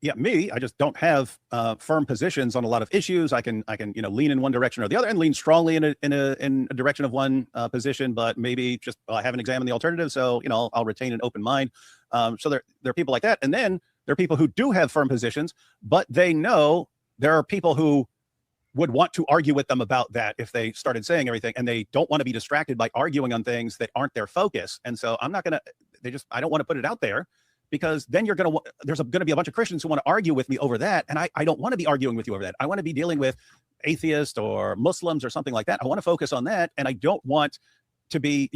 Yeah, me, I just don't have firm positions on a lot of issues. I can lean in one direction or the other, and lean strongly in a direction of one position, but maybe just I haven't examined the alternative, so I'll retain an open mind. So there are people like that, and then there are people who do have firm positions, but they know there are people who would want to argue with them about that if they started saying everything, and they don't want to be distracted by arguing on things that aren't their focus. And so I'm not gonna. I don't want to put it out there, because then there's going to be a bunch of Christians who want to argue with me over that. And I don't want to be arguing with you over that. I want to be dealing with atheists or Muslims or something like that. I want to focus on that. And I don't want to be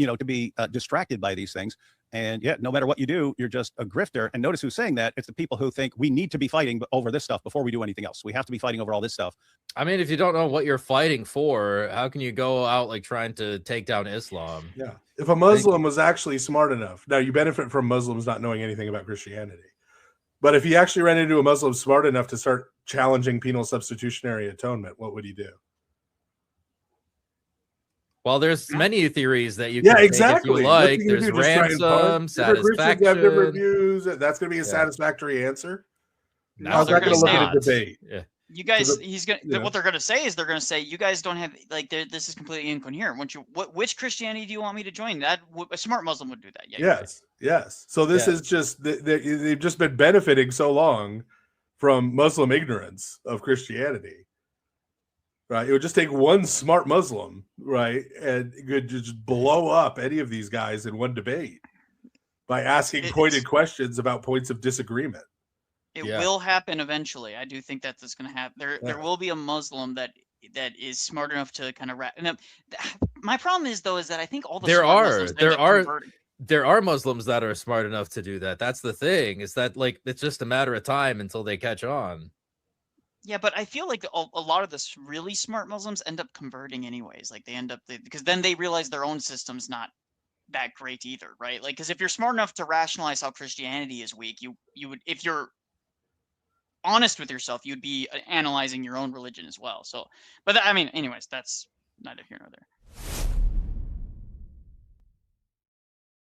distracted by these things. And no matter what you do, you're just a grifter. And notice who's saying that. It's the people who think we need to be fighting over this stuff before we do anything else. We have to be fighting over all this stuff. I mean, if you don't know what you're fighting for, how can you go out like trying to take down Islam? Yeah. If a Muslim was actually smart enough, now you benefit from Muslims not knowing anything about Christianity. But if he actually ran into a Muslim smart enough to start challenging penal substitutionary atonement, what would he do? Well, there's many theories that you can take if you like. There's ransom, satisfaction. Have different views. That's going to be a satisfactory answer. How's that going to look at a debate? Yeah. You guys, what they're going to say is you guys don't have this is completely incoherent. Which Christianity do you want me to join? That a smart Muslim would do that. Yeah, yes. So this is just they've just been benefiting so long from Muslim ignorance of Christianity. Right, it would just take one smart Muslim, right, and it could just blow up any of these guys in one debate by asking pointed questions about points of disagreement. It will happen eventually. I do think that's going to happen. There will be a Muslim that is smart enough to kind of wrap. And my problem is that I think all the there are Muslims that are smart enough to do that. That's the thing. Is that it's just a matter of time until they catch on. Yeah, but I feel like a lot of the really smart Muslims end up converting anyways. Like they end up because then they realize their own system's not that great either, right? Like, because if you're smart enough to rationalize how Christianity is weak, you would, if you're honest with yourself, you'd be analyzing your own religion as well. So, but I mean, anyways, that's neither here nor there.